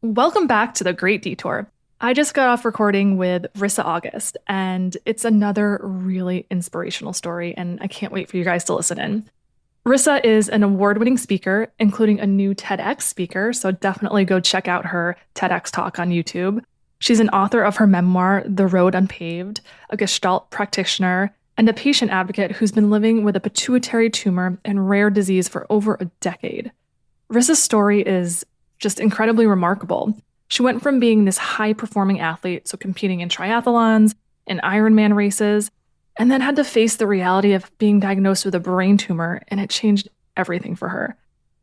Welcome back to the Great Detour. I just got off recording with Risa August, and it's another really inspirational story, and I can't wait for you guys to listen in. Risa is an award-winning speaker, including a new TEDx speaker, so definitely go check out her TEDx talk on YouTube. She's an author of her memoir, The Road Unpaved, a Gestalt practitioner, and a patient advocate who's been living with a pituitary tumor and rare disease for over a decade. Risa's story is just incredibly remarkable. She went from being this high-performing athlete, so competing in triathlons and Ironman races, and then had to face the reality of being diagnosed with a brain tumor, and it changed everything for her.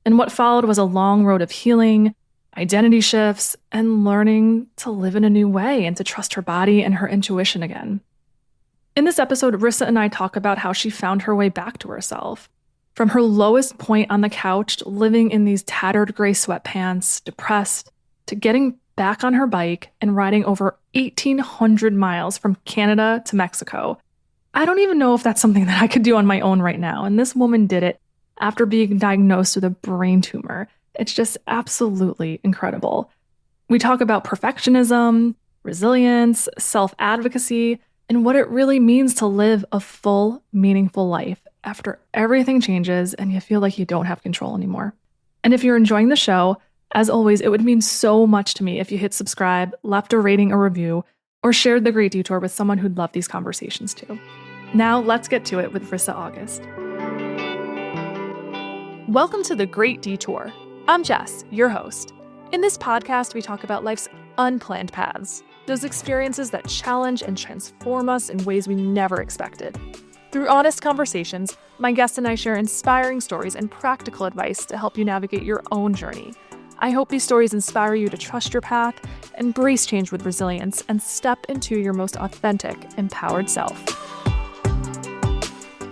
And what followed was a long road of healing, identity shifts, and learning to live in a new way and to trust her body and her intuition again. In this episode, Risa and I talk about how she found her way back to herself. From her lowest point on the couch, living in these tattered gray sweatpants, depressed, to getting back on her bike and riding over 1,800 miles from Canada to Mexico. I don't even know if that's something that I could do on my own right now. And this woman did it after being diagnosed with a brain tumor. It's just absolutely incredible. We talk about perfectionism, resilience, self-advocacy, and what it really means to live a full, meaningful life after everything changes and you feel like you don't have control anymore. And if you're enjoying the show, as always, it would mean so much to me if you hit subscribe, left a rating or review, or shared The Great Detour with someone who'd love these conversations too. Now let's get to it with Risa August. Welcome to The Great Detour. I'm Jess, your host. In this podcast, we talk about life's unplanned paths, those experiences that challenge and transform us in ways we never expected. Through honest conversations, my guests and I share inspiring stories and practical advice to help you navigate your own journey. I hope these stories inspire you to trust your path, embrace change with resilience, and step into your most authentic, empowered self.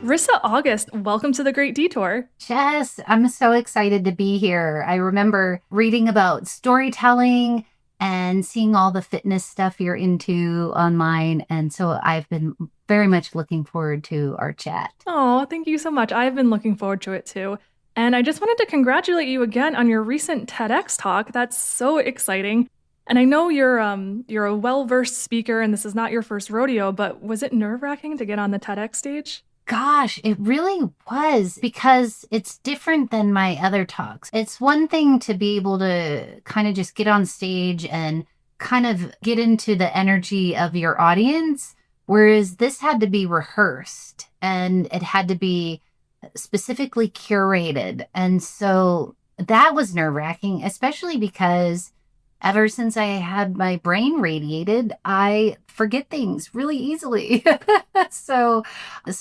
Risa August, welcome to The Great Detour. Jess, I'm so excited to be here. I remember reading about storytelling and seeing all the fitness stuff you're into online. And so I've been very much looking forward to our chat. Oh, thank you so much. I've been looking forward to it too. And I just wanted to congratulate you again on your recent TEDx talk. That's so exciting. And I know you're a well-versed speaker and this is not your first rodeo, but was it nerve-wracking to get on the TEDx stage? Gosh, it really was, because it's different than my other talks. It's one thing to be able to kind of just get on stage and kind of get into the energy of your audience, whereas this had to be rehearsed and it had to be specifically curated. And so that was nerve-wracking, especially because ever since I had my brain radiated, I forget things really easily. So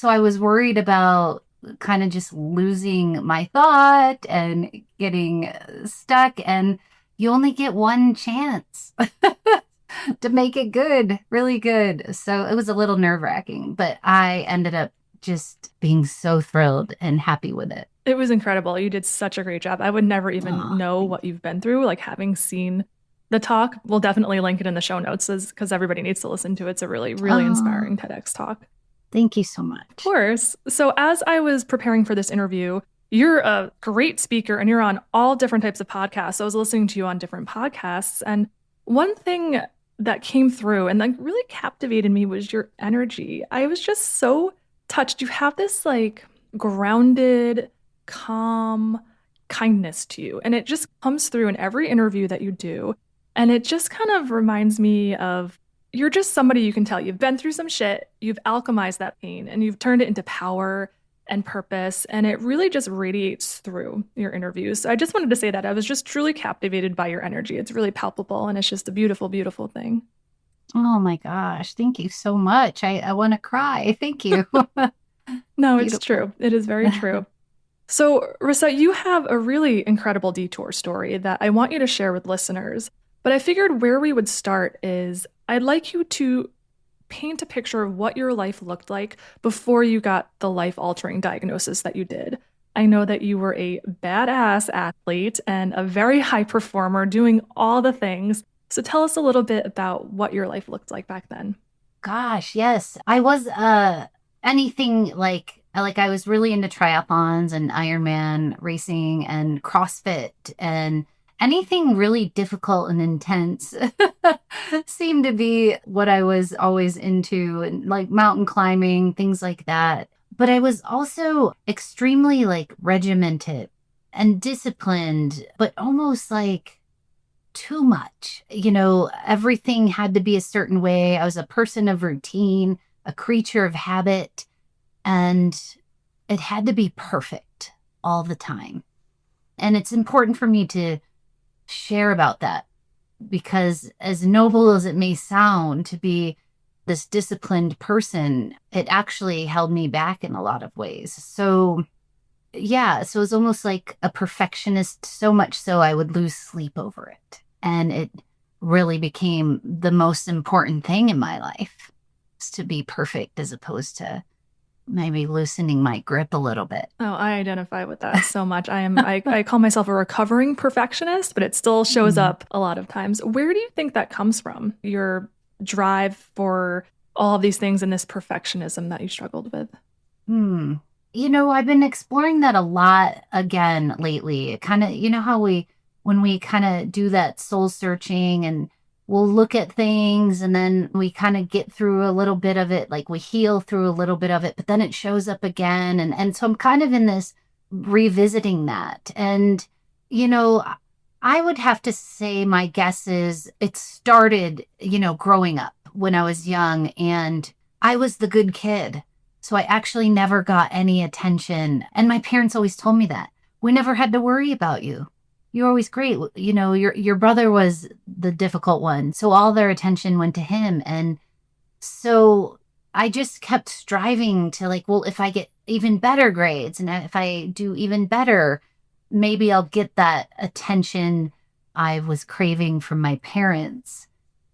I was worried about kind of just losing my thought and getting stuck. And you only get one chance to make it good, really good. So it was a little nerve-wracking, but I ended up just being so thrilled and happy with it. It was incredible. You did such a great job. I would never even know what you've been through, like having seen the talk. We'll definitely link it in the show notes because everybody needs to listen to it. It's a really, really inspiring TEDx talk. Thank you so much. Of course. So as I was preparing for this interview, you're a great speaker and you're on all different types of podcasts. So I was listening to you on different podcasts. And one thing that came through and like really captivated me was your energy. I was just so touched. You have this like grounded, calm kindness to you. And it just comes through in every interview that you do. And it just kind of reminds me of you're just somebody you can tell you've been through some shit, you've alchemized that pain, and you've turned it into power and purpose. And it really just radiates through your interviews. So I just wanted to say that I was just truly captivated by your energy. It's really palpable and it's just a beautiful, beautiful thing. Oh my gosh. Thank you so much. I want to cry. Thank you. No, it's true. It is very true. So Risa, you have a really incredible detour story that I want you to share with listeners. But I figured where we would start is I'd like you to paint a picture of what your life looked like before you got the life-altering diagnosis that you did. I know that you were a badass athlete and a very high performer doing all the things. So tell us a little bit about what your life looked like back then. Gosh, yes. I was anything like I was really into triathlons and Ironman racing and CrossFit and Anything really difficult and intense seemed to be what I was always into, and like mountain climbing, things like that. But I was also extremely like regimented and disciplined, but almost like too much. Everything had to be a certain way. I was a person of routine, a creature of habit, and it had to be perfect all the time. And it's important for me to share about that because, as noble as it may sound to be this disciplined person, it actually held me back in a lot of ways. So, yeah, so it's almost like a perfectionist, so much so I would lose sleep over it. And it really became the most important thing in my life, is to be perfect as opposed to maybe loosening my grip a little bit. Oh, I identify with that so much. I call myself a recovering perfectionist, but it still shows up a lot of times. Where do you think that comes from? Your drive for all of these things and this perfectionism that you struggled with? I've been exploring that a lot again lately. Kind of, how when we kind of do that soul searching and we'll look at things and then we kind of get through a little bit of it, like we heal through a little bit of it, but then it shows up again. And so I'm kind of in this revisiting that. And, I would have to say my guess is it started, growing up when I was young and I was the good kid. So I actually never got any attention. And my parents always told me that. We never had to worry about you. You're always great. Your brother was the difficult one. So all their attention went to him. And so I just kept striving to like, well, if I get even better grades and if I do even better, maybe I'll get that attention I was craving from my parents.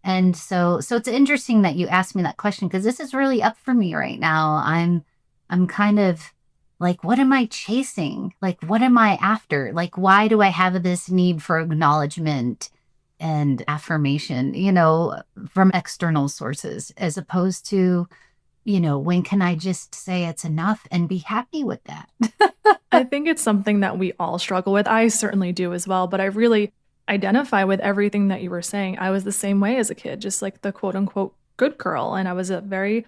And so it's interesting that you asked me that question because this is really up for me right now. I'm kind of like, what am I chasing? Like, what am I after? Like, why do I have this need for acknowledgement and affirmation, from external sources as opposed to, when can I just say it's enough and be happy with that? I think it's something that we all struggle with. I certainly do as well, but I really identify with everything that you were saying. I was the same way as a kid, just like the quote unquote good girl. And I was a very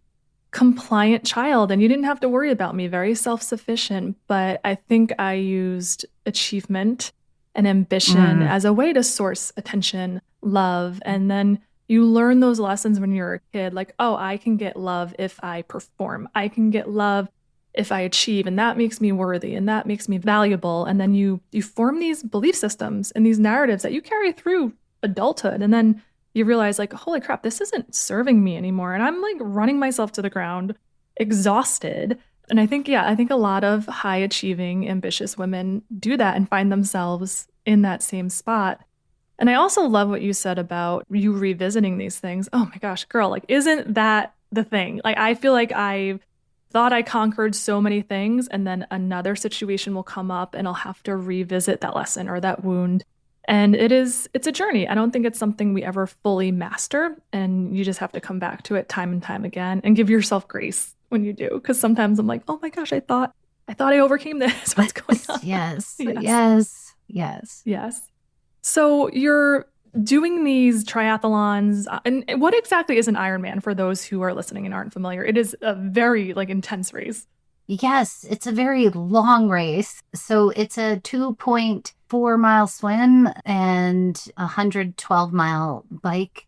compliant child, and you didn't have to worry about me, very self sufficient. But I think I used achievement and ambition as a way to source attention, love. And then you learn those lessons when you're a kid like, oh, I can get love if I perform, I can get love if I achieve, and that makes me worthy and that makes me valuable. And then you form these belief systems and these narratives that you carry through adulthood. And then you realize like, holy crap, this isn't serving me anymore. And I'm like running myself to the ground, exhausted. And I think a lot of high achieving, ambitious women do that and find themselves in that same spot. And I also love what you said about you revisiting these things. Oh my gosh, girl, like, isn't that the thing? Like, I feel like I thought I conquered so many things, and then another situation will come up and I'll have to revisit that lesson or that wound. And it's a journey. I don't think it's something we ever fully master. And you just have to come back to it time and time again and give yourself grace when you do. Cause sometimes I'm like, oh my gosh, I thought I overcame this. What's going on? Yes. Yes. Yes. Yes. Yes. So you're doing these triathlons. And what exactly is an Ironman for those who are listening and aren't familiar? It is a very like intense race. Yes, it's a very long race. So it's a 2.4-mile swim and a 112-mile bike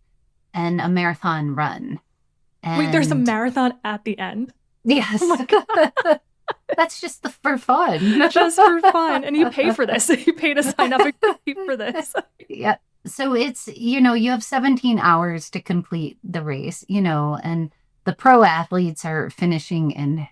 and a marathon run. And Wait, there's a marathon at the end? Yes. Oh my God. That's just for fun. Just for fun. And you pay for this. You pay to sign up and pay for this. Yeah. So it's, you have 17 hours to complete the race, and the pro athletes are finishing in,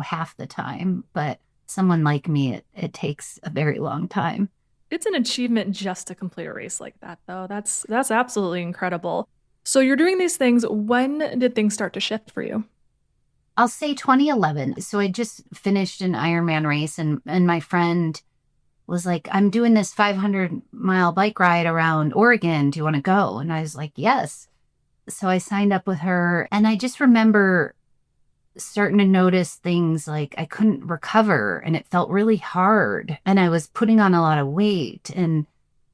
half the time. But someone like me, it takes a very long time. It's an achievement just to complete a race like that, though. That's absolutely incredible. So you're doing these things. When did things start to shift for you? I'll say 2011. So I just finished an Ironman race and my friend was like, I'm doing this 500-mile bike ride around Oregon. Do you want to go? And I was like, yes. So I signed up with her. And I just remember starting to notice things like I couldn't recover and it felt really hard. And I was putting on a lot of weight. And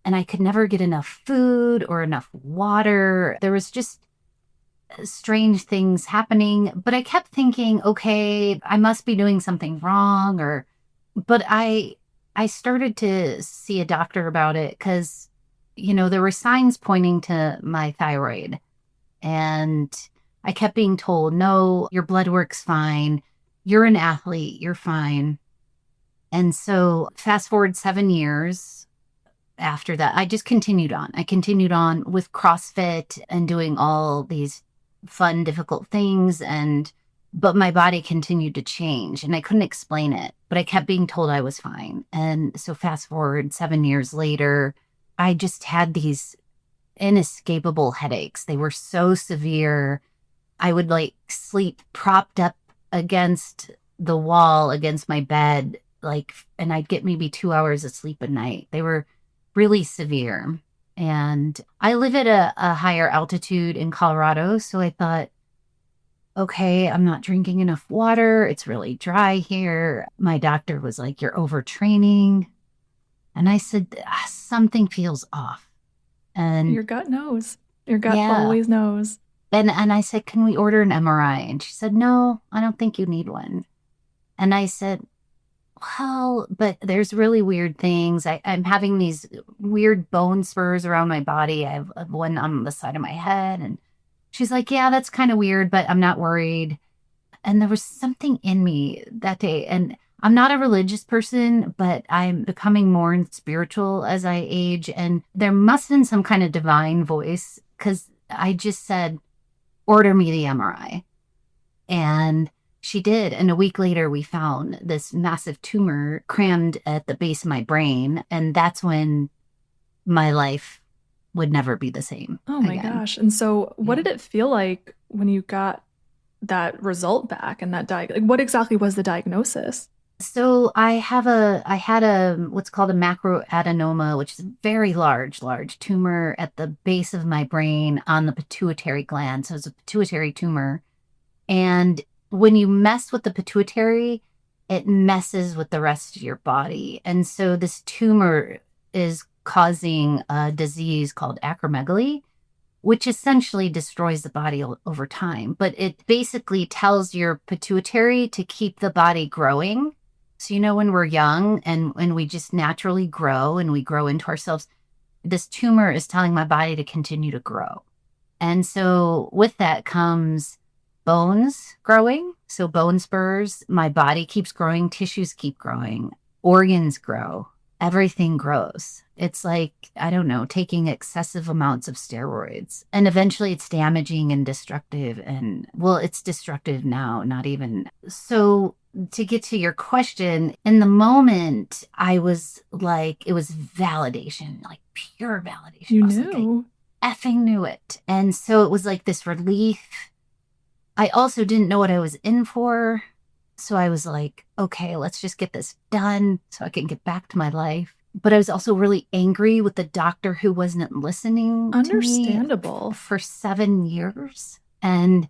and I could never get enough food or enough water. There was just strange things happening, but I kept thinking, okay, I must be doing something wrong but I started to see a doctor about it because there were signs pointing to my thyroid, and I kept being told, no, your blood work's fine. You're an athlete, you're fine. And so fast forward 7 years after that, I just continued on. I continued on with CrossFit and doing all these fun, difficult things. But my body continued to change and I couldn't explain it, but I kept being told I was fine. And so fast forward 7 years later, I just had these inescapable headaches. They were so severe. I would like sleep propped up against the wall, against my bed, and I'd get maybe 2 hours of sleep a night. They were really severe. And I live at a higher altitude in Colorado. So I thought, okay, I'm not drinking enough water. It's really dry here. My doctor was like, you're overtraining. And I said, something feels off. And Your gut knows. Your gut yeah. always knows. And I said, can we order an MRI? And she said, no, I don't think you need one. And I said, well, but there's really weird things. I'm having these weird bone spurs around my body. I have one on the side of my head. And she's like, yeah, that's kind of weird, but I'm not worried. And there was something in me that day. And I'm not a religious person, but I'm becoming more spiritual as I age. And there must have been some kind of divine voice because I just said, order me the MRI. And she did. And a week later, we found this massive tumor crammed at the base of my brain. And that's when my life would never be the same. Oh my again. gosh. And so what did it feel like when you got that result back and what exactly was the diagnosis? So I had what's called a macroadenoma, which is a very large tumor at the base of my brain on the pituitary gland. So it's a pituitary tumor. And when you mess with the pituitary, it messes with the rest of your body. And so this tumor is causing a disease called acromegaly, which essentially destroys the body over time. But it basically tells your pituitary to keep the body growing. So, when we're young and we just naturally grow and we grow into ourselves, this tumor is telling my body to continue to grow. And so with that comes bones growing. So bone spurs, my body keeps growing, tissues keep growing, organs grow, everything grows. It's like, I don't know, taking excessive amounts of steroids. And eventually it's damaging and destructive. And well, it's destructive now, not even. So to get to your question, in the moment, I was like, it was validation, like pure validation. You I was knew. like, I effing knew it. And so it was like this relief. I also didn't know what I was in for. So I was like, okay, let's just get this done so I can get back to my life. But I was also really angry with the doctor who wasn't listening Understandable. to me for 7 years. And,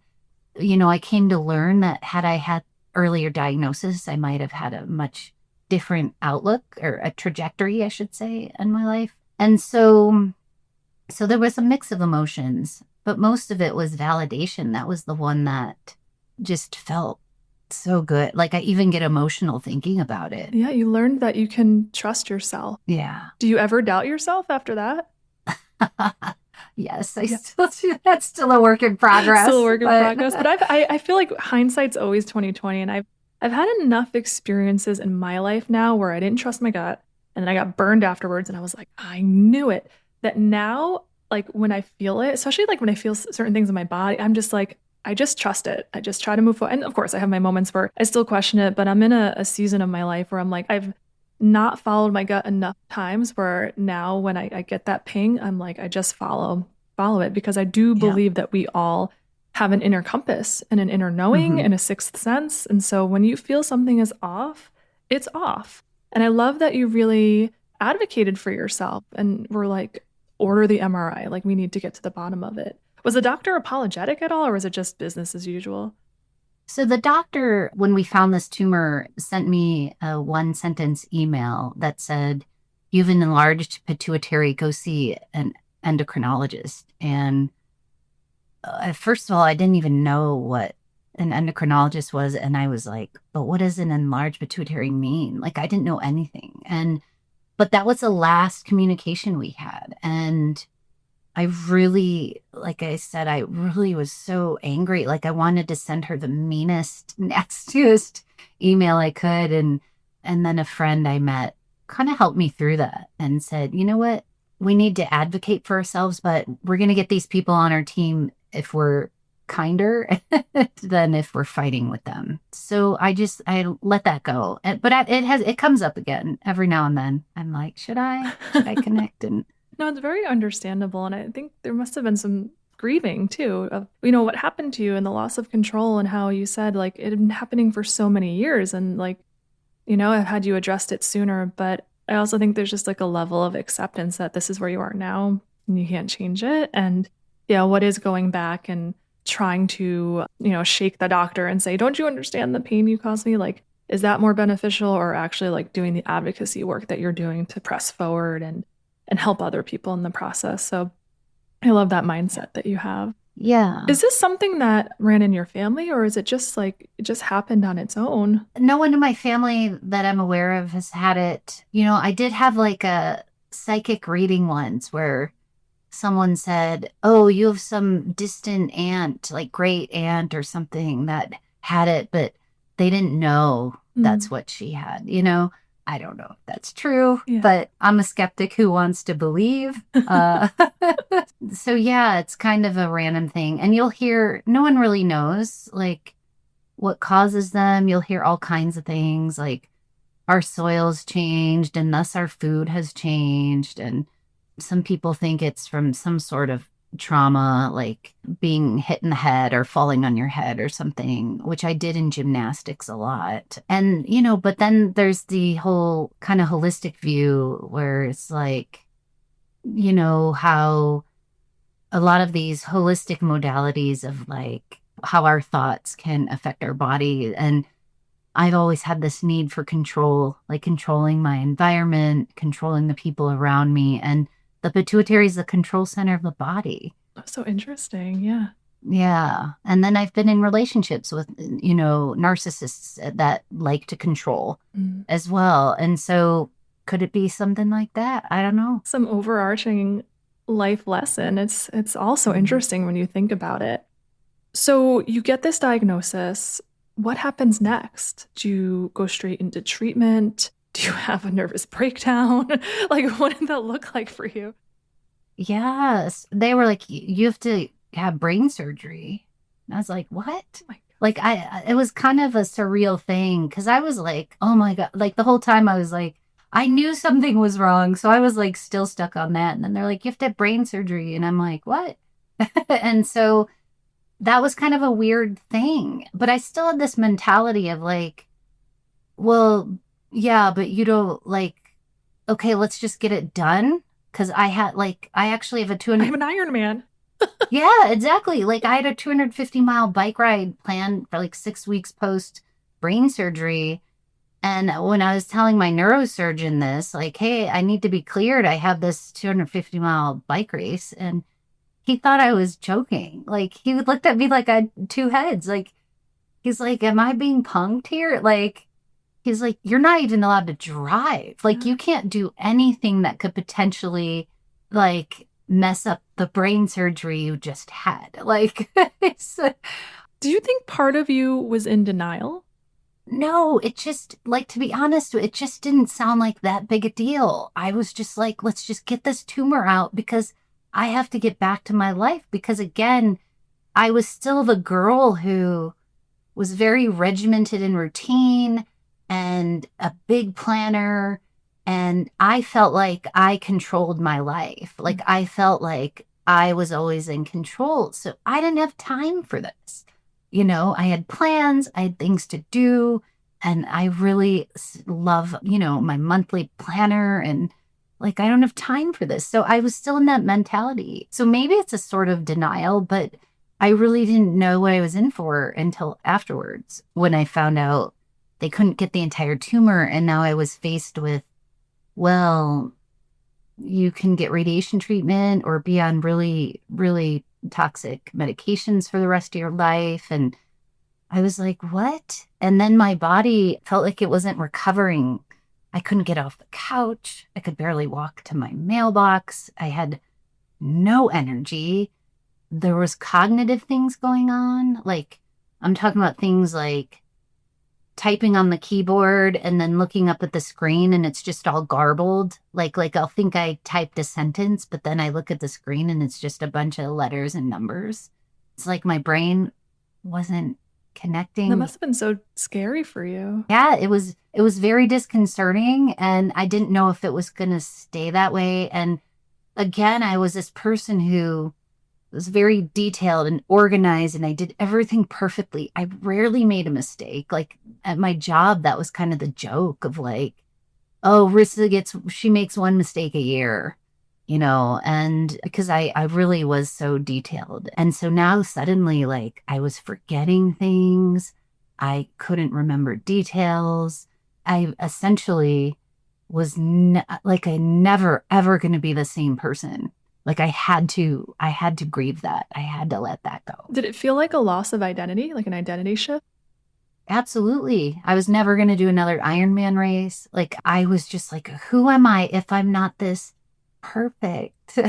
I came to learn that had I had earlier diagnosis, I might have had a much different outlook or a trajectory, I should say, in my life. And so there was a mix of emotions, but most of it was validation. That was the one that just felt so good. Like I even get emotional thinking about it. Yeah, you learned that you can trust yourself. Yeah. Do you ever doubt yourself after that? Yes, I still do. That's still a work in progress. Still a work in progress. But I feel like hindsight's always 2020, and I've had enough experiences in my life now where I didn't trust my gut, and then I got burned afterwards, and I was like, I knew it. That now, like when I feel it, especially like when I feel certain things in my body, I'm just like, I just trust it. I just try to move forward. And of course, I have my moments where I still question it, but I'm in a season of my life where I'm like, I've not followed my gut enough times where now when I get that ping, I'm like, I just follow it because I do believe that we all have an inner compass and an inner knowing and a sixth sense. And so when you feel something is off, it's off. And I love that you really advocated for yourself and were like, order the MRI. Like we need to get to the bottom of it. Was the doctor apologetic at all or was it just business as usual? So the doctor, when we found this tumor, sent me a 1-sentence email that said, you have an enlarged pituitary, go see an endocrinologist. And first of all, I didn't even know what an endocrinologist was. And I was like, but what does an enlarged pituitary mean? Like, I didn't know anything. But that was the last communication we had. And I really, like I said, I really was so angry. Like, I wanted to send her the meanest, nastiest email I could. And then a friend I met kind of helped me through that and said, you know what? We need to advocate for ourselves, but we're going to get these people on our team if we're kinder than if we're fighting with them. So I let that go. But it comes up again every now and then. I'm like, should I connect? And No, it's very understandable. And I think there must have been some grieving too of, what happened to you and the loss of control and how you said like it had been happening for so many years and like, I've had you addressed it sooner. But I also think there's just like a level of acceptance that this is where you are now and you can't change it. And yeah, what is going back and trying to, shake the doctor and say, don't you understand the pain you caused me? Like, is that more beneficial or actually like doing the advocacy work that you're doing to press forward and help other people in the process? So I love that mindset that you have. yeah. Is this something that ran in your family or is it just like it just happened on its own? No one in my family that I'm aware of has had it. I did have like a psychic reading once where someone said, oh, you have some distant aunt, like great aunt or something that had it, but they didn't know that's what she had. I don't know if that's true, Yeah. but I'm a skeptic who wants to believe. So yeah, it's kind of a random thing. And you'll hear, no one really knows like what causes them. You'll hear all kinds of things like our soil's changed and thus our food has changed. And some people think it's from some sort of trauma, like being hit in the head or falling on your head or something, which I did in gymnastics a lot. And, but then there's the whole kind of holistic view where it's like, how a lot of these holistic modalities of like how our thoughts can affect our body. And I've always had this need for control, like controlling my environment, controlling the people around me. And the pituitary is the control center of the body. That's so interesting. Yeah. Yeah. And then I've been in relationships with, narcissists that like to control as well. And so could it be something like that? I don't know. Some overarching life lesson. It's also interesting when you think about it. So you get this diagnosis. What happens next? Do you go straight into treatment? Do you have a nervous breakdown? Like, what did that look like for you? Yes. They were like, you have to have brain surgery. And I was like, what? Oh my God. Like, it was kind of a surreal thing because I was like, oh my God. Like, the whole time I was like, I knew something was wrong. So I was like, still stuck on that. And then they're like, you have to have brain surgery. And I'm like, what? And so that was kind of a weird thing. But I still had this mentality of like, well, yeah, but you don't like, okay, let's just get it done. Cause I actually have a 200. I'm an Ironman. Yeah, exactly. Like I had a 250-mile bike ride planned for like 6 weeks post brain surgery. And when I was telling my neurosurgeon this, like, hey, I need to be cleared. I have this 250-mile bike race. And he thought I was joking. Like he looked at me like I had two heads. Like, he's like, am I being punked here? Like, he's like, you're not even allowed to drive. Like, you can't do anything that could potentially, like, mess up the brain surgery you just had. Like, do you think part of you was in denial? No, it just, like, to be honest, it just didn't sound like that big a deal. I was just like, let's just get this tumor out because I have to get back to my life. Because, again, I was still the girl who was very regimented in routine and a big planner. And I felt like I controlled my life. Like I felt like I was always in control. So I didn't have time for this. I had plans, I had things to do. And I really love, my monthly planner and like, I don't have time for this. So I was still in that mentality. So maybe it's a sort of denial, but I really didn't know what I was in for until afterwards when I found out they couldn't get the entire tumor. And now I was faced with, well, you can get radiation treatment or be on really, really toxic medications for the rest of your life. And I was like, what? And then my body felt like it wasn't recovering. I couldn't get off the couch. I could barely walk to my mailbox. I had no energy. There was cognitive things going on. Like I'm talking about things like typing on the keyboard and then looking up at the screen and it's just all garbled. Like I'll think I typed a sentence, but then I look at the screen and it's just a bunch of letters and numbers. It's like my brain wasn't That connecting. must have been so scary for you. Yeah, it was very disconcerting and I didn't know if it was going to stay that way. And again, I was this person who was very detailed and organized and I did everything perfectly. I rarely made a mistake. Like at my job, that was kind of the joke of like, oh, she makes one mistake a year, and because I really was so detailed. And so now suddenly, like, I was forgetting things. I couldn't remember details. I essentially was like, I never ever going to be the same person. Like I had to grieve that. I had to let that go. Did it feel like a loss of identity, like an identity shift? Absolutely. I was never going to do another Ironman race. Like I was just like, who am I if I'm not this perfect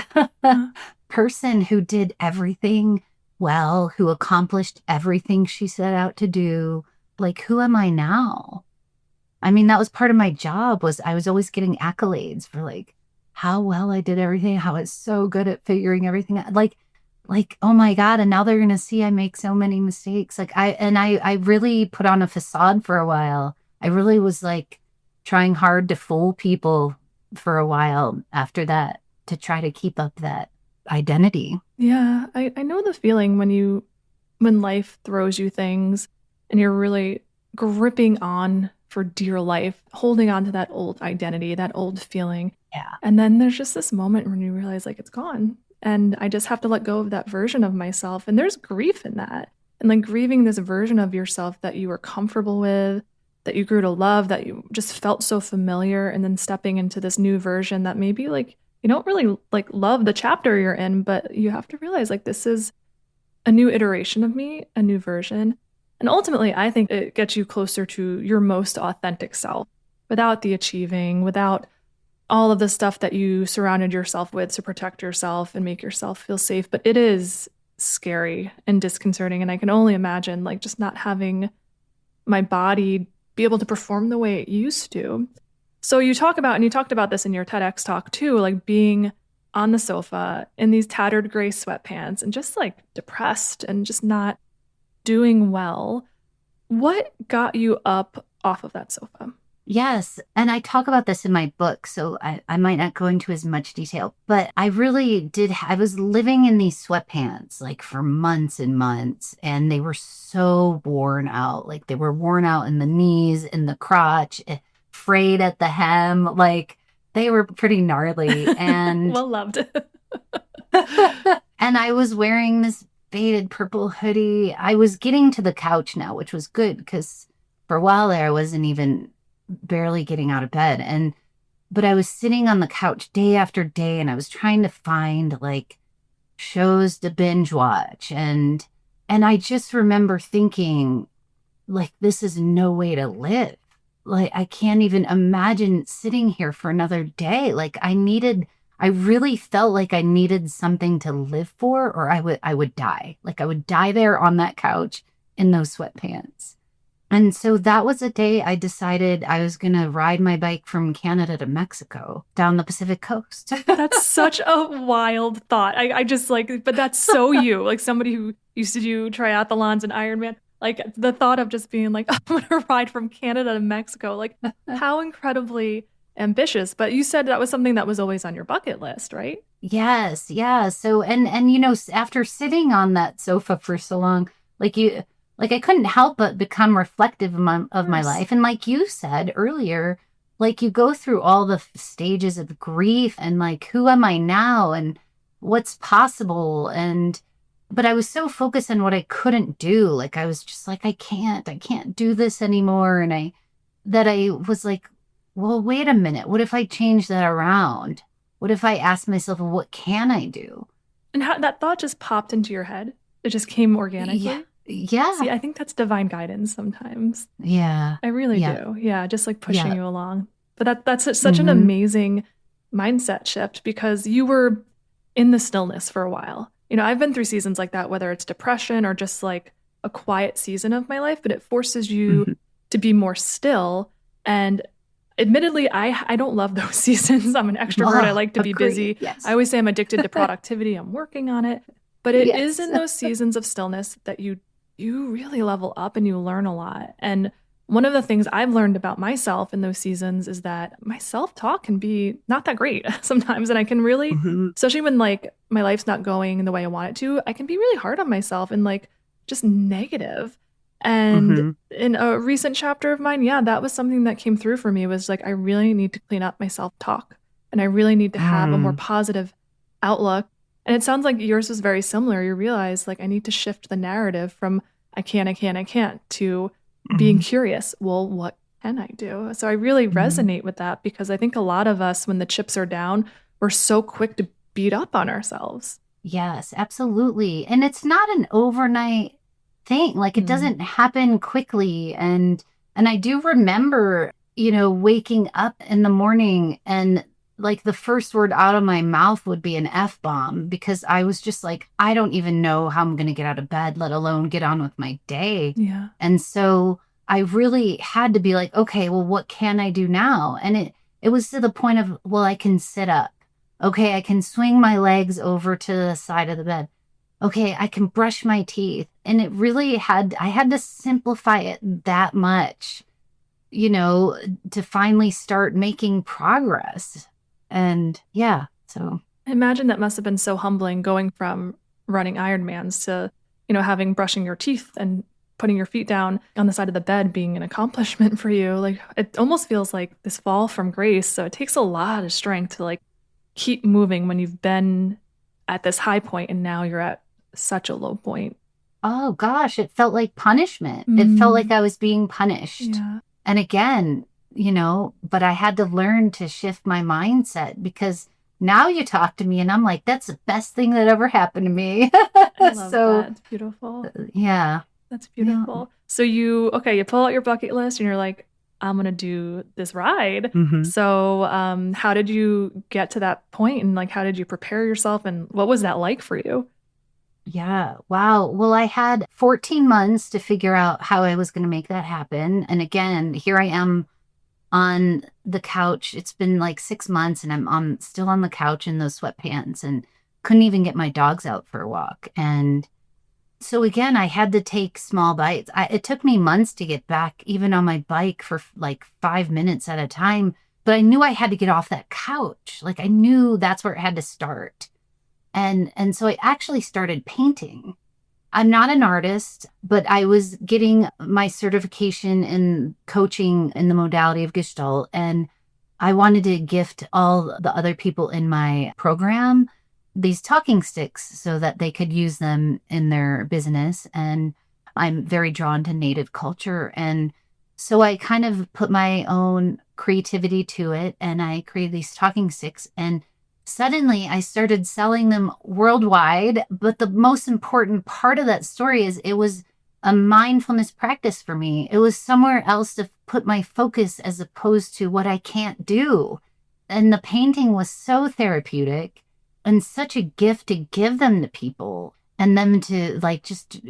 Uh, person who did everything well, who accomplished everything she set out to do? Like, who am I now? I mean, that was part of my job was I was always getting accolades for like how well I did everything, how I was so good at figuring everything out. Like, oh my God, and now they're gonna see I make so many mistakes. Like I really put on a facade for a while. I really was like trying hard to fool people for a while after that to try to keep up that identity. yeah, I know the feeling when life throws you things and you're really gripping on for dear life, holding on to that old identity, that old feeling. Yeah. And then there's just this moment when you realize like it's gone. And I just have to let go of that version of myself. And there's grief in that. And like grieving this version of yourself that you were comfortable with, that you grew to love, that you just felt so familiar, and then stepping into this new version that maybe like you don't really like love the chapter you're in, but you have to realize like this is a new iteration of me, a new version. And ultimately, I think it gets you closer to your most authentic self without the achieving, without all of the stuff that you surrounded yourself with to protect yourself and make yourself feel safe. But it is scary and disconcerting. And I can only imagine like just not having my body be able to perform the way it used to. So you talk about, and you talked about this in your TEDx talk too, like being on the sofa in these tattered gray sweatpants and just like depressed and just not doing well. What got you up off of that sofa? Yes. And I talk about this in my book, so I might not go into as much detail, but I really did. I was living in these sweatpants like for months and months, and they were so worn out. Like they were worn out in the knees, in the crotch, frayed at the hem. Like they were pretty gnarly. And, Well loved. and I was wearing this faded purple hoodie. I was getting to the couch now, which was good because for a while there, I wasn't even barely getting out of bed. But I was sitting on the couch day after day and I was trying to find like shows to binge watch. And I just remember thinking, like, this is no way to live. Like, I can't even imagine sitting here for another day. Like, I really felt like I needed something to live for, or I would die. Like, I would die there on that couch in those sweatpants. And so that was a day I decided I was going to ride my bike from Canada to Mexico down the Pacific coast. That's such a wild thought. I just like, but that's so you, like somebody who used to do triathlons and Ironman. Like the thought of just being like, I'm gonna ride from Canada to Mexico. Like, how incredibly ambitious. But you said that was something that was always on your bucket list, right? Yes, yeah. So and after sitting on that sofa for so long, like I couldn't help but become reflective Of of my course. life. And like you said earlier, like you go through all the stages of grief and like who am I now and what's possible. And but I was so focused on what I couldn't do. Like I was just like I can't do this anymore. And I was like, well, wait a minute. What if I change that around? What if I ask myself, well, what can I do? And how that thought just popped into your head. It just came Yeah. organically. See, Yeah. I think that's divine guidance sometimes. Yeah. I really Yeah. do. Yeah, just like pushing Yeah. you along. But that's such an Mm-hmm. amazing mindset shift because you were in the stillness for a while. I've been through seasons like that, whether it's depression or just like a quiet season of my life, but it forces you Mm-hmm. to be more still. And admittedly, I don't love those seasons. I'm an extrovert. I Oh, like to be agree. busy. I Yes. always say I'm addicted to productivity. I'm working on it. But it is Yes. in those seasons of stillness that you really level up and you learn a lot. And one of the things I've learned about myself in those seasons is that my self-talk can be not that great sometimes. And I can really, Mm-hmm. especially when like my life's not going the way I want it to, I can be really hard on myself and like just negative. And Mm-hmm. in a recent chapter of mine, yeah, that was something that came through for me was like, I really need to clean up my self-talk and I really need to have a more Mm. positive outlook. And it sounds like yours was very similar. You realize like I need to shift the narrative from I can't to being Mm-hmm. curious. Well, what can I do? So I really Mm-hmm. resonate with that because I think a lot of us, when the chips are down, we're so quick to beat up on ourselves. Yes, absolutely. And it's not an overnight thing. Like it Mm. doesn't happen quickly. And I do remember, waking up in the morning and like the first word out of my mouth would be an F-bomb because I was just like, I don't even know how I'm going to get out of bed, let alone get on with my day. Yeah. And so I really had to be like, okay, well, what can I do now? And it was to the point of, well, I can sit up. Okay, I can swing my legs over to the side of the bed. Okay, I can brush my teeth. And I had to simplify it that much, to finally start making progress. And yeah, so. I imagine that must have been so humbling going from running Ironmans to, having brushing your teeth and putting your feet down on the side of the bed being an accomplishment for you. Like it almost feels like this fall from grace. So it takes a lot of strength to like keep moving when you've been at this high point and now you're at such a low point. Oh gosh, it felt like punishment. It felt like Mm, I was being punished. yeah, And again, but I had to learn to shift my mindset because now you talk to me and I'm like, that's the best thing that ever happened to me. I love So, that. It's beautiful. yeah. That's Yeah. beautiful. So you pull out your bucket list and you're like, I'm gonna do this ride. Hmm. So, how did you get to that point and like how did you prepare yourself and what was that like for you? Yeah. Wow. Well, I had 14 months to figure out how I was going to make that happen. And again, here I am on the couch. It's been like 6 months and I'm still on the couch in those sweatpants and couldn't even get my dogs out for a walk. And so again, I had to take small bites. It took me months to get back, even on my bike for like 5 minutes at a time. But I knew I had to get off that couch. Like I knew that's where it had to start. And so I actually started painting. I'm not an artist, but I was getting my certification in coaching in the modality of Gestalt. And I wanted to gift all the other people in my program these talking sticks so that they could use them in their business. And I'm very drawn to native culture. And so I kind of put my own creativity to it and I created these talking sticks. And suddenly I started selling them worldwide. But the most important part of that story is it was a mindfulness practice for me. It was somewhere else to put my focus as opposed to what I can't do. And the painting was so therapeutic and such a gift to give them to people and them to like just,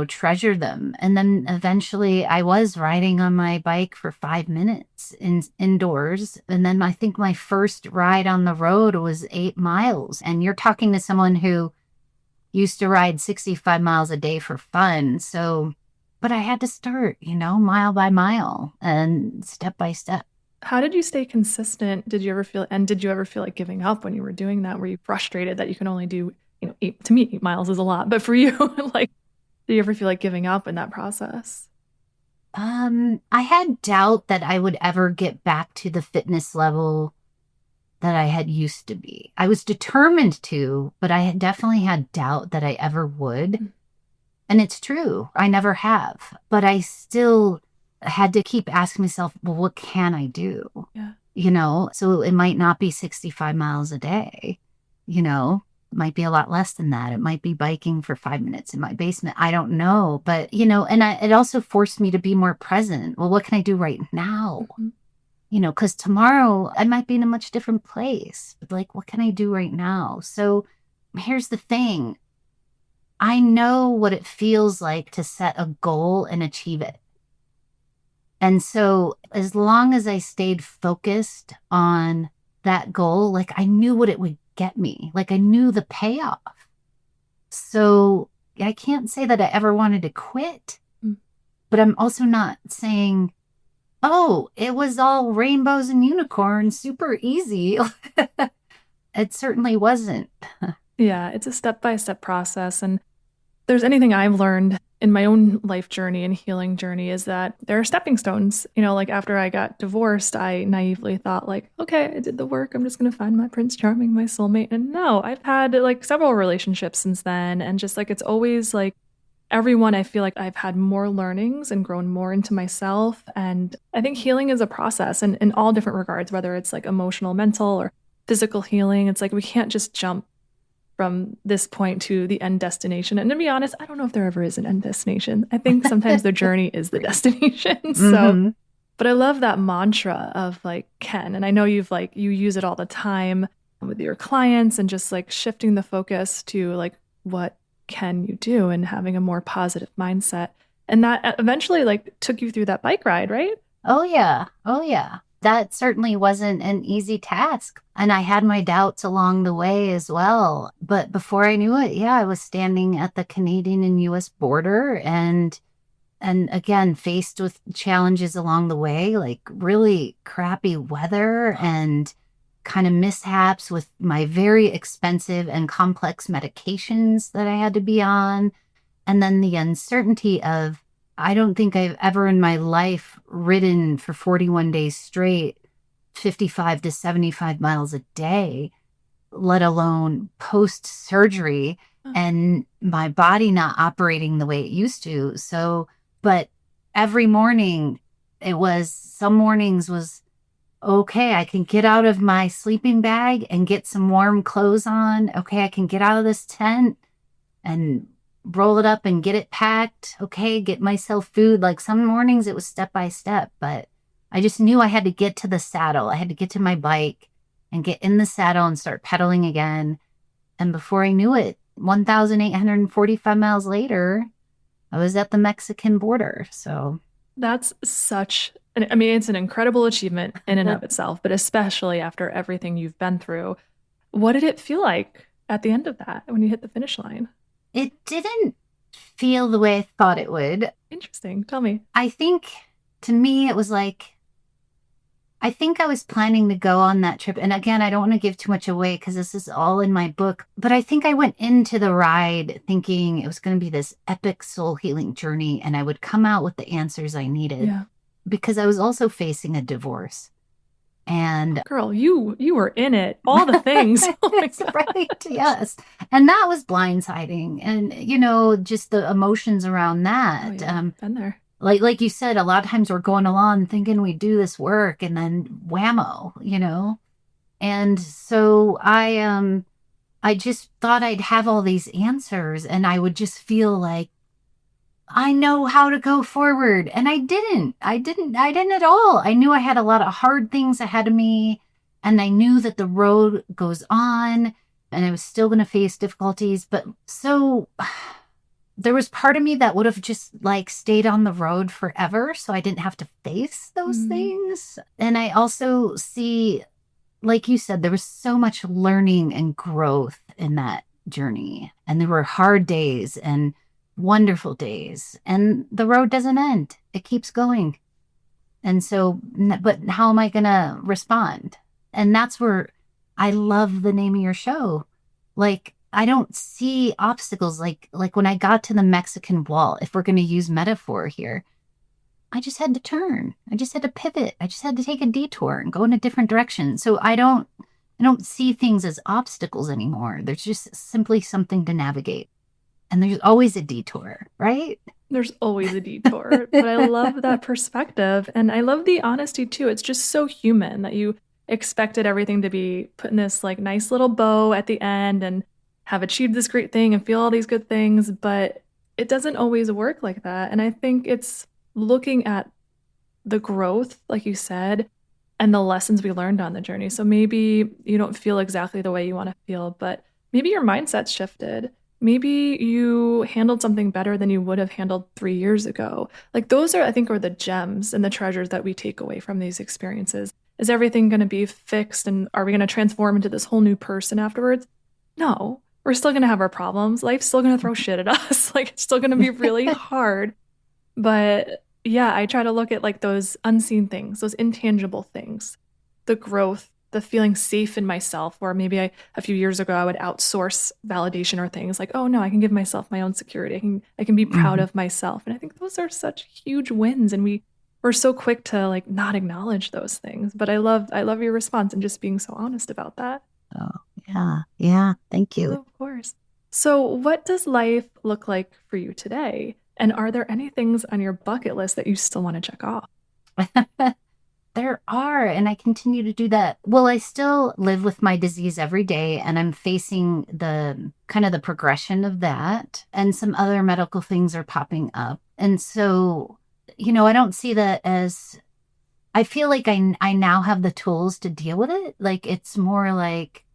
treasure them. And then eventually I was riding on my bike for 5 minutes indoors. And then I think my first ride on the road was 8 miles. And you're talking to someone who used to ride 65 miles a day for fun. So, but I had to start, mile by mile and step by step. How did you stay consistent? Did you ever feel like giving up when you were doing that? Were you frustrated that you can only do, to me, 8 miles is a lot, but for you, like, did you ever feel like giving up in that process? I had doubt that I would ever get back to the fitness level that I had used to be. I was determined to, but I had definitely had doubt that I ever would. Mm. And it's true. I never have, but I still had to keep asking myself, well, what can I do? Yeah. So it might not be 65 miles a day, it might be a lot less than that. It might be biking for 5 minutes in my basement. I don't know. But, it also forced me to be more present. Well, what can I do right now? Mhm. Because tomorrow I might be in a much different place. But like, what can I do right now? So here's the thing. I know what it feels like to set a goal and achieve it. And so as long as I stayed focused on that goal, like I knew what it would get me, like I knew the payoff. So I can't say that I ever wanted to quit, Mm. but I'm also not saying, oh, it was all rainbows and unicorns, super easy. It certainly wasn't. Yeah, it's a step-by-step process. And there's anything I've learned in my own life journey and healing journey is that there are stepping stones. Like after I got divorced, I naively thought like, okay, I did the work. I'm just going to find my Prince Charming, my soulmate. And no, I've had like several relationships since then. And just like, it's always like everyone, I feel like I've had more learnings and grown more into myself. And I think healing is a process and in all different regards, whether it's like emotional, mental, or physical healing. It's like we can't just jump from this point to the end destination. And to be honest, I don't know if there ever is an end destination. I think sometimes the journey is the destination. So, Mm-hmm. but I love that mantra of like Ken. And I know you use it all the time with your clients and just like shifting the focus to like, what can you do and having a more positive mindset. And that eventually like took you through that bike ride, right? Oh, yeah. Oh, yeah. That certainly wasn't an easy task. And I had my doubts along the way as well. But before I knew it, yeah, I was standing at the Canadian and US border and again faced with challenges along the way, like really crappy weather and kind of mishaps with my very expensive and complex medications that I had to be on. And then the uncertainty of, I don't think I've ever in my life ridden for 41 days straight, 55 to 75 miles a day, let alone post surgery and my body not operating the way it used to. So, but every morning some mornings was, okay, I can get out of my sleeping bag and get some warm clothes on. Okay, I can get out of this tent and roll it up and get it packed. Okay, get myself food. Like some mornings it was step by step, but I just knew I had to get to the saddle. I had to get to my bike and get in the saddle and start pedaling again. And before I knew it, 1,845 miles later, I was at the Mexican border. So That's I mean, it's an incredible achievement in and of itself, but especially after everything you've been through. What did it feel like at the end of that when you hit the finish line? it didn't feel the way I thought it would. Interesting. Tell me. I think to me, it was like, I think I was planning to go on that trip. And again, I don't want to give too much away because this is all in my book. But I think I went into the ride thinking it was going to be this epic soul healing journey and I would come out with the answers I needed Yeah. because I was also facing a divorce. And Girl, you were in it. All the things. Oh my it's God. right, yes. And that was blindsiding. And, just the emotions around Oh that. yeah. Been there. Like you said, a lot of times we're going along thinking we do this work and then whammo. And so I just thought I'd have all these answers and I would just feel like I know how to go forward. And I didn't. I didn't at all. I knew I had a lot of hard things ahead of me and I knew that the road goes on and I was still going to face difficulties, but so there was part of me that would have just like stayed on the road forever so I didn't have to face those Mm. things. And I also see, like you said, there was so much learning and growth in that journey. And there were hard days and wonderful days. And the road doesn't end, it keeps going. And so, but how am I going to respond? And that's where I love the name of your show. Like, I don't see obstacles like when I got to the Mexican wall, if we're going to use metaphor here, I just had to turn. I just had to pivot. I just had to take a detour and go in a different direction. So I don't see things as obstacles anymore. There's just simply something to navigate. And there's always a detour, right? There's always a detour, but I love that perspective. And I love the honesty too. It's just so human that you expected everything to be put in this like nice little bow at the end and have achieved this great thing and feel all these good things, but it doesn't always work like that. And I think it's looking at the growth, like you said, and the lessons we learned on the journey. So maybe you don't feel exactly the way you want to feel, but maybe your mindset's shifted. Maybe you handled something better than you would have handled 3 years ago. Like those are, I think, are the gems and the treasures that we take away from these experiences. Is everything going to be fixed and are we going to transform into this whole new person afterwards? No, we're still going to have our problems. Life's still going to throw shit at us. Like it's still going to be really hard. But yeah, I try to look at like those unseen things, those intangible things, the growth, the feeling safe in myself, where maybe a few years ago I would outsource validation or things like, oh no, I can give myself my own security. I can be proud Mhm. of myself. And I think those are such huge wins. And we're so quick to like not acknowledge those things. But I love your response and just being so honest about that. Oh, yeah. Yeah. Thank you. Of course. So what does life look like for you today? And are there any things on your bucket list that you still want to check off? There are, and I continue to do that. Well, I still live with my disease every day, and I'm facing the kind of the progression of that, and some other medical things are popping up. And so, I don't see that as I feel like I now have the tools to deal with it. Like it's more like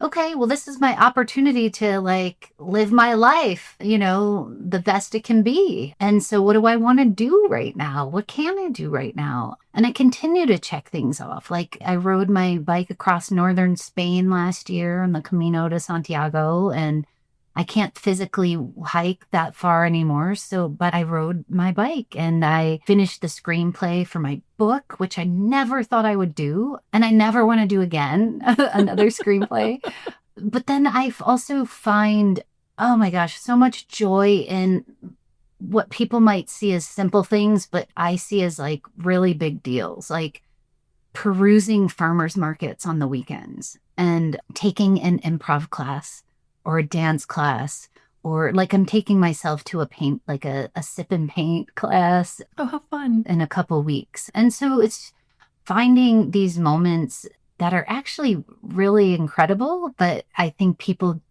okay, well, this is my opportunity to like live my life, the best it can be. And so, what do I want to do right now? What can I do right now? And I continue to check things off. Like, I rode my bike across northern Spain last year on the Camino de Santiago, and I can't physically hike that far anymore. So, but I rode my bike and I finished the screenplay for my book, which I never thought I would do. And I never want to do again, another screenplay. But then I've also find, oh my gosh, so much joy in what people might see as simple things, but I see as like really big deals, like perusing farmers markets on the weekends and taking an improv class or a dance class, or like I'm taking myself to a paint, like a sip and paint class Oh, how fun. in a couple weeks. And so it's finding these moments that are actually really incredible, but I think people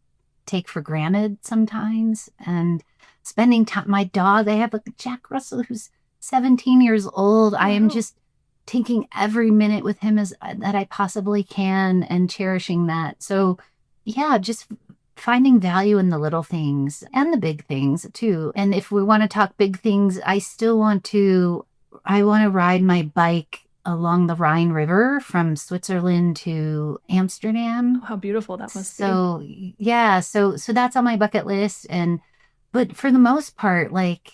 take for granted sometimes. And spending time, my dog, I have a Jack Russell who's 17 years old. I am Wow. just taking every minute with him as that I possibly can and cherishing that. So yeah, just finding value in the little things and the big things too. And if we want to talk big things, I want to ride my bike along the Rhine River from Switzerland to Oh, Amsterdam. how beautiful that must be. So yeah, so that's on my bucket list. And but for the most part, like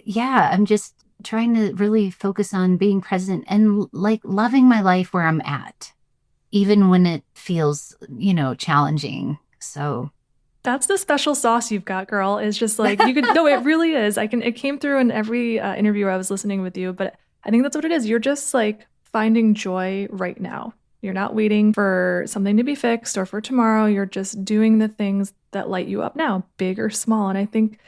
yeah, I'm just trying to really focus on being present and like loving my life where I'm at, even when it feels, challenging. So That's the special sauce you've got, girl. Is just like you could. No, it really is. It came through in every interview I was listening with you, but I think that's what it is. You're just like finding joy right now. You're not waiting for something to be fixed or for tomorrow. You're just doing the things that light you up now, big or small. And I think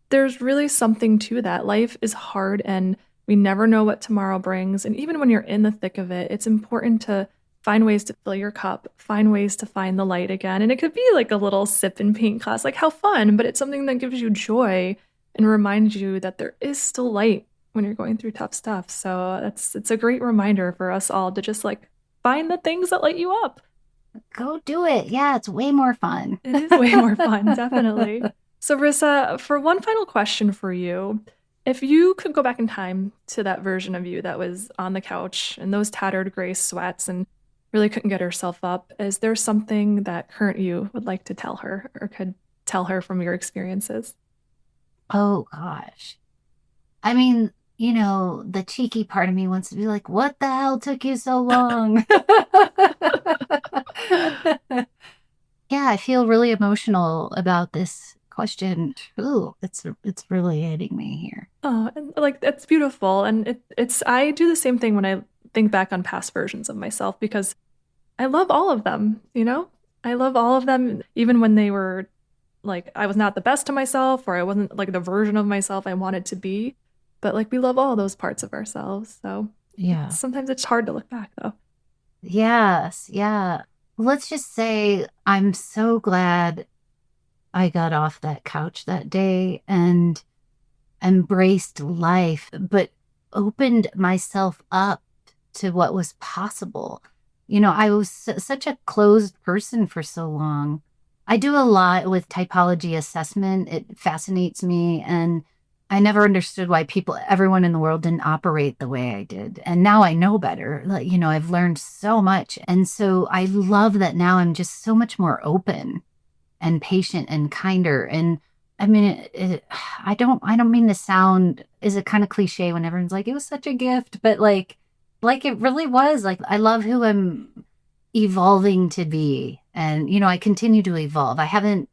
there's really something to that. Life is hard and we never know what tomorrow brings. And even when you're in the thick of it, it's important to find ways to fill your cup, find ways to find the light again. And it could be like a little sip and paint class, like how fun, but it's something that gives you joy and reminds you that there is still light when you're going through tough stuff. So it's a great reminder for us all to just like find the things that light you up. go do it. Yeah, it's way more fun. It is way more fun, definitely. So, Rissa, for one final question for you, if you could go back in time to that version of you that was on the couch in those tattered gray sweats and really couldn't get herself up, is there something that current you would like to tell her or could tell her from your experiences? Oh gosh. I mean, the cheeky part of me wants to be like, what the hell took you so long? Yeah, I feel really emotional about this question. Ooh, it's really hitting me here. Oh, and like that's beautiful. And it's I do the same thing when I think back on past versions of myself because I love all of them, you know? I love all of them, even when they were like I was not the best to myself, or I wasn't like the version of myself I wanted to be. But like we love all those parts of ourselves. So Yeah. sometimes it's hard to look back though. Yes. Yeah. Let's just say I'm so glad I got off that couch that day and embraced life, but opened myself up to what was possible. I was such a closed person for so long. I do a lot with typology assessment. It fascinates me. And I never understood why everyone in the world didn't operate the way I did. And now I know better. Like, I've learned so much. And so I love that now I'm just so much more open and patient and kinder. And I mean, I don't mean to sound, is it kind of cliche when everyone's like, it was such a gift, but like it really was. Like, I love who I'm evolving to be. And, I continue to evolve. I haven't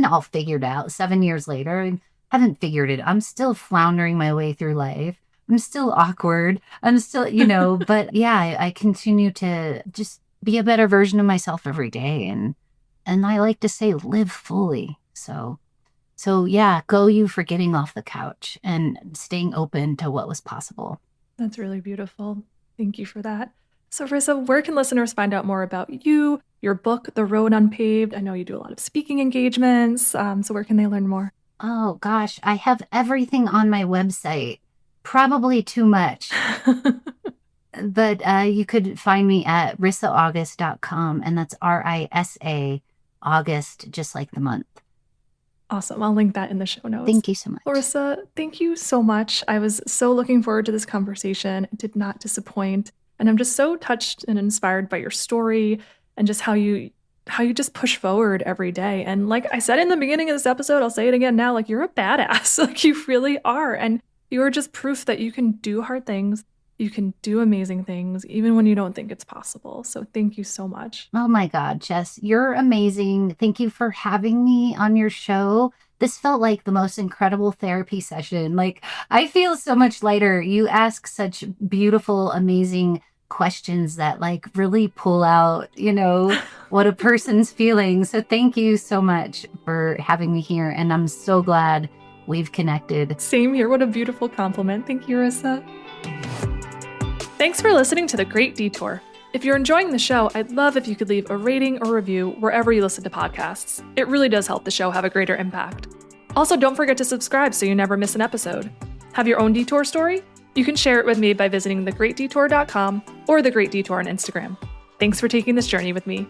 all figured out 7 years later. I haven't figured it. I'm still floundering my way through life. I'm still awkward. I'm still, but yeah, I continue to just be a better version of myself every day. And I like to say live fully. So yeah, go you for getting off the couch and staying open to what was possible. That's really beautiful. Thank you for that. So, Risa, where can listeners find out more about you, your book, The Road Unpaved? I know you do a lot of speaking engagements. So, where can they learn more? Oh gosh, I have everything on my website. Probably too much. But you could find me at risaaugust.com, and that's RISA August, just like the month. Awesome. I'll link that in the show notes. Thank you so much. Larissa, thank you so much. I was so looking forward to this conversation. It did not disappoint. And I'm just so touched and inspired by your story and just how you just push forward every day. And like I said in the beginning of this episode, I'll say it again now, like you're a badass. Like you really are. And you are just proof that you can do hard things. You can do amazing things, even when you don't think it's possible. So thank you so much. Oh my God, Jess, you're amazing. Thank you for having me on your show. This felt like the most incredible therapy session. Like, I feel so much lighter. You ask such beautiful, amazing questions that like really pull out, what a person's feeling. So thank you so much for having me here. And I'm so glad we've connected. Same here. What a beautiful compliment. Thank you, Risa. Thanks for listening to The Great Detour. If you're enjoying the show, I'd love if you could leave a rating or review wherever you listen to podcasts. It really does help the show have a greater impact. Also, don't forget to subscribe so you never miss an episode. Have your own detour story? You can share it with me by visiting thegreatdetour.com or The Great Detour on Instagram. Thanks for taking this journey with me.